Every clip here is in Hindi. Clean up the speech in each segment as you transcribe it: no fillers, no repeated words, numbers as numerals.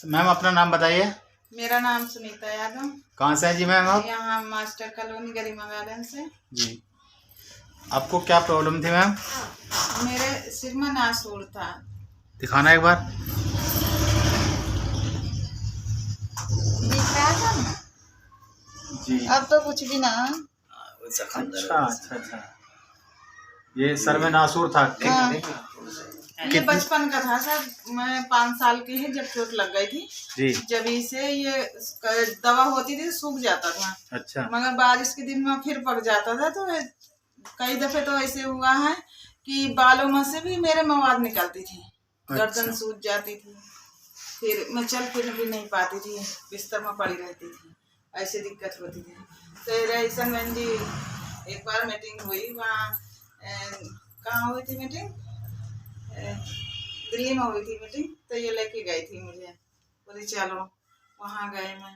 मैम अपना नाम बताइए। मेरा नाम सुनीता यादव। कहाँ से हैं जी मैम आप? यहाँ मास्टर कॉलोनी गरिमा गार्डन से। जी, आपको क्या प्रॉब्लम थी मैम? मेरे सिर में नासूर था। दिखाना एक बार। दिख रहा था ना? जी। अब तो कुछ भी ना। अच्छा। ये सर में नासूर था। हाँ। ये बचपन का था सर। मैं 5 साल की ही जब चोट लग गई थी जी। जब से ये दवा होती थी सूख जाता था। अच्छा। मगर बारिश के दिन में फिर पक जाता था। तो कई दफे तो ऐसे हुआ है कि बालों में से भी मेरे मवाद निकलती थी। गर्दन सूज जाती थी। फिर मैं चल फिर भी नहीं पाती थी, बिस्तर में पड़ी रहती थी। ऐसी दिक्कत होती थी। तो रईसन बहन जी एक बार मीटिंग हुई वहाँ। कहाँ हुई थी मीटिंग? दिल्ली में हुई थी मीटिंग। तो ये लेके गई थी मुझे, बोली चलो। वहाँ गए मैं,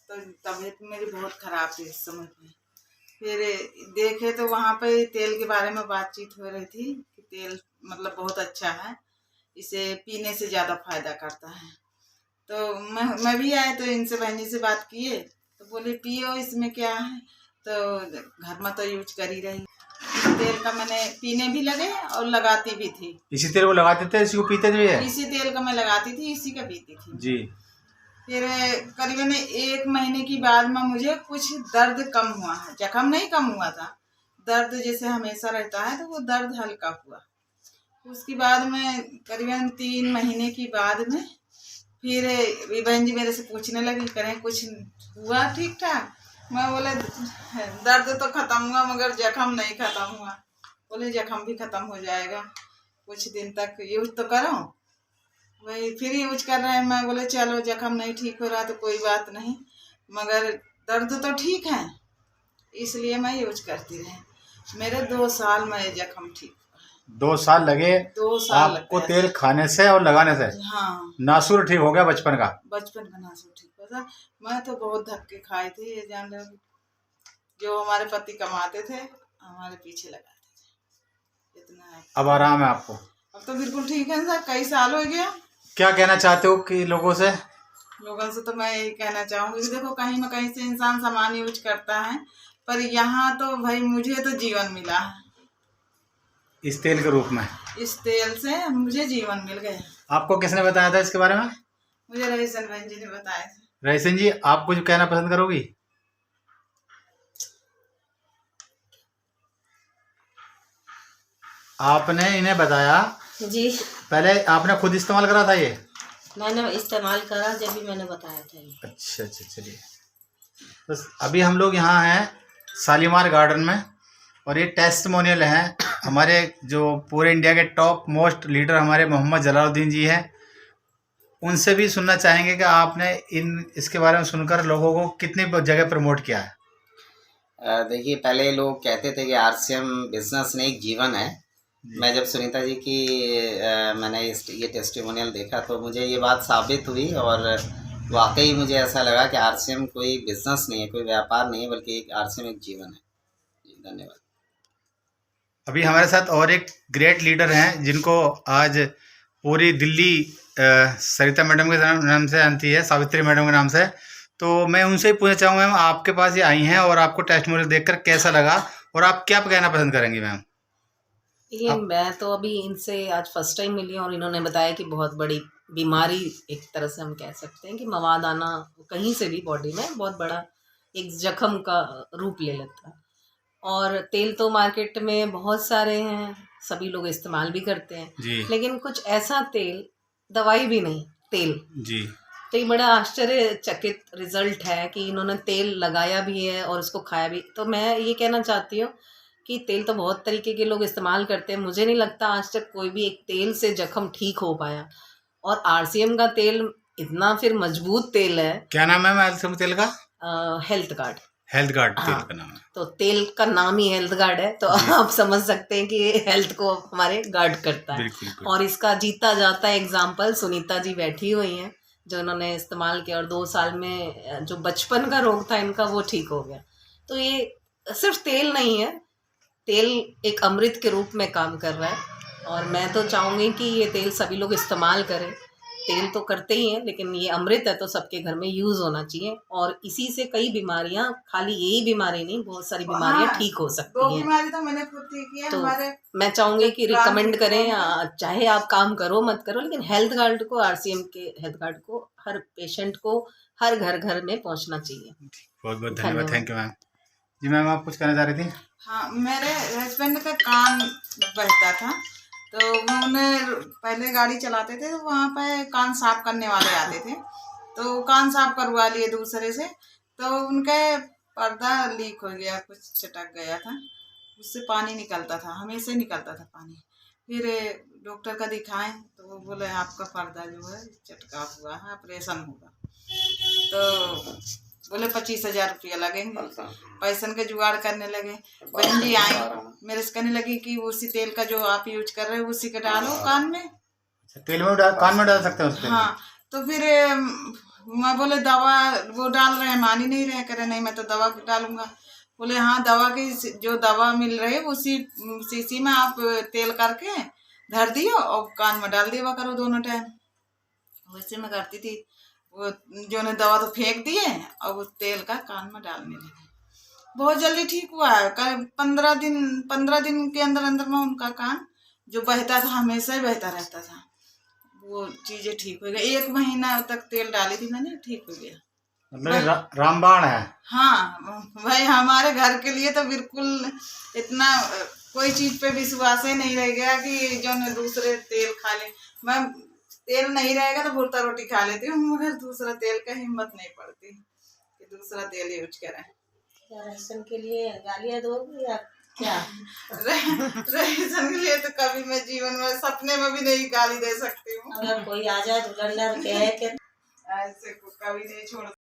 तो तबीयत मेरी बहुत खराब थी इस समय पे। फिर देखे तो वहाँ पे तेल के बारे में बातचीत हो रही थी कि तेल मतलब बहुत अच्छा है, इसे पीने से ज़्यादा फायदा करता है। तो मैं भी आए तो इनसे बहन जी से बात किए तो बोले पियो, इसमें क्या है। तो घर में तो यूज कर ही रही। तेल का मैंने पीने भी लगे और लगाती भी थी। इसी तेल को लगाते थे, इसी को पीते थे? इसी तेल का मैं लगाती थी, इसी का पीती थी जी। फिर करीबन 1 महीने की बाद में मुझे कुछ दर्द कम हुआ है। जख्म नहीं कम हुआ था, दर्द जैसे हमेशा रहता है तो वो दर्द हल्का हुआ। उसके बाद में करीबन 3 महीने की बाद में फिर बहन जी मेरे से पूछने लगी, करें कुछ हुआ ठीक ठाक? मैं बोले दर्द तो खत्म हुआ मगर जख्म नहीं खत्म हुआ। बोले जख्म भी खत्म हो जाएगा, कुछ दिन तक यूज तो करो। वही फिर यूज कर रहे हैं। मैं बोले चलो जख्म नहीं ठीक हो रहा तो कोई बात नहीं, मगर दर्द तो ठीक है, इसलिए मैं यूज करती रही। मेरे 2 साल में ये जख्म ठीक। 2 साल लगे 2 साल आपको तेल खाने से और लगाने से? हाँ, नासूर ठीक हो गया बचपन का? बचपन का नासूर ठीक हुआ था। मैं तो बहुत धक्के खाए थे, ये जान रहे हो। जो हमारे पति कमाते थे हमारे पीछे लगाते थे, इतना है। अब आराम है आपको? अब तो बिल्कुल ठीक है सर, कई साल हो गया। क्या कहना चाहते हो कि लोगों से? लोगों से तो मैं यही कहना चाहूँगी कि देखो कहीं न कहीं से इंसान सामान यूज करता है, पर यहाँ तो भाई मुझे तो जीवन मिला है इस तेल के रूप में। इस तेल से मुझे जीवन मिल गया। आपको किसने बताया था इसके बारे में? मुझे रईसन बहन जी ने बताया था। रईसन जी आप कुछ कहना पसंद करोगी? आपने इन्हें बताया जी, पहले आपने खुद इस्तेमाल करा था ये? मैंने इस्तेमाल करा जब भी मैंने बताया था ये। अच्छा चलिए। बस अभी हम लोग यहाँ हैं शालीमार गार्डन में और ये टेस्टिमोनियल हैं हमारे जो पूरे इंडिया के टॉप मोस्ट लीडर हमारे मोहम्मद जलालुद्दीन जी हैं। उनसे भी सुनना चाहेंगे कि आपने इसके बारे में सुनकर लोगों को कितनी जगह प्रमोट किया है। देखिए पहले लोग कहते थे कि आरसीएम बिजनेस नहीं एक जीवन है। मैं जब सुनीता जी की मैंने ये टेस्टिमोनियल देखा तो मुझे ये बात साबित हुई और वाकई मुझे ऐसा लगा कि आरसीएम कोई बिजनेस नहीं है, कोई व्यापार नहीं है, बल्कि एक आरसीएम एक जीवन है। जी धन्यवाद। अभी हमारे साथ और एक ग्रेट लीडर हैं जिनको आज पूरी दिल्ली सरिता मैडम के नाम से जानती है, सावित्री मैडम के नाम से। तो मैं उनसे ही पूछना चाहूँगा मैम, आपके पास ये आई हैं और आपको टेस्टिमोनियल देखकर कैसा लगा और आप क्या कहना पसंद करेंगी मैम? ये मैं तो अभी इनसे आज फर्स्ट टाइम मिली हूँ और इन्होंने बताया कि बहुत बड़ी बीमारी एक तरह से हम कह सकते हैं कि मवाद आना कहीं से भी बॉडी में बहुत बड़ा एक जख्म का रूप ले लेता है। और तेल तो मार्केट में बहुत सारे हैं, सभी लोग इस्तेमाल भी करते हैं जी। लेकिन कुछ ऐसा तेल, दवाई भी नहीं, तेल जी। तो ये बड़ा आश्चर्यचकित रिजल्ट है कि इन्होंने तेल लगाया भी है और उसको खाया भी। तो मैं ये कहना चाहती हूँ कि तेल तो बहुत तरीके के लोग इस्तेमाल करते हैं, मुझे नहीं लगता आज तक कोई भी एक तेल से जख्म ठीक हो पाया। और आरसीएम का तेल इतना फिर मजबूत तेल है। क्या नाम है आरसीएम तेल का? Health guard. हेल्थ गार्ड तेल हाँ, का नाम है। तो तेल का नाम ही हेल्थ गार्ड है, तो आप समझ सकते हैं कि हेल्थ को हमारे गार्ड करता है। और इसका जीता जाता है एग्जाम्पल सुनीता जी बैठी हुई हैं जो इन्होंने इस्तेमाल किया और 2 साल में जो बचपन का रोग था इनका वो ठीक हो गया। तो ये सिर्फ तेल नहीं है, तेल एक अमृत के रूप में काम कर रहा है और मैं तो चाहूँगी कि ये तेल सभी लोग इस्तेमाल करें। तेल तो करते ही हैं, लेकिन ये अमृत है तो सबके घर में यूज होना चाहिए। और इसी से कई बीमारियां, खाली यही बीमारी नहीं, बहुत सारी बीमारियां हाँ, ठीक हो 2 सकती हैं। बीमारी तो मैंने खुद ठीक की है। तो हमारे मैं चाहूंगी कि प्रांत रिकमेंड में करें, बहुत चाहे आप काम करो मत करो, लेकिन हेल्थ कार्ड को, आरसीएम के हेल्थ कार्ड को हर पेशेंट को हर घर घर में पहुंचना चाहिए। बहुत बहुत धन्यवाद। धन्यवाद। Thank you ma'am. जी मैम, आप कुछ कहना चाह रही थी? हाँ, मेरे हस्बैंड का कान बहता था, तो वो उन्हें पहले गाड़ी चलाते थे, तो वहाँ पे कान साफ करने वाले आते थे, तो कान साफ करवा लिए दूसरे से, तो उनके पर्दा लीक हो गया, कुछ चटक गया था, उससे पानी निकलता था, हमेशा निकलता था पानी। फिर डॉक्टर का दिखाएं तो वो बोले आपका पर्दा जो है चटका हुआ है, ऑपरेशन होगा। तो बोले 25,000 रुपया लगेंगे। पैसन के जुगाड़ करने लगे। बहन जी आई मेरे से कहने लगी कि उसी तेल का जो आप यूज कर रहे हो उसी का डालो कान में। तेल में कान में डाल सकते हैं उसके? हाँ, तो फिर मैं बोले दवा वो डाल रहे हैं, मान ही नहीं रहे, करे नहीं मैं तो दवा डालूंगा। बोले हाँ, दवा की जो दवा मिल रही है उसी शीशी में आप तेल करके धर दियो और कान में डाल दिया करो दोनों टाइम। वैसे मैं करती थी। वो जो ने दवा तो फेंक दिए और वो तेल का कान में डालने लगे। बहुत जल्दी ठीक हुआ है। 15 दिन के अंदर अंदर में उनका कान जो बहता था, हमेशा ही बहता रहता था, वो चीजें ठीक हो गई। 1 महीना तक तेल डाली थी मैंने, ठीक हो गया। मतलब रामबाण है। हाँ भाई, हमारे घर के लिए तो बिल्कुल इतना कोई चीज पे विश्वास ही नहीं रह गया कि जो न दूसरे तेल खा ले। मैं तेल नहीं रहेगा तो भुर्ता रोटी खा लेती हूँ, मगर दूसरा तेल का हिम्मत नहीं पड़ती कि दूसरा तेल यूज करें। राशन के लिए गालियाँ दोगी या क्या? राशन के लिए तो कभी मैं जीवन में सपने में भी नहीं गाली दे सकती हूँ। अगर कोई आ जाए तो लड़ना क्या है कि ऐसे को कभी नहीं छोड़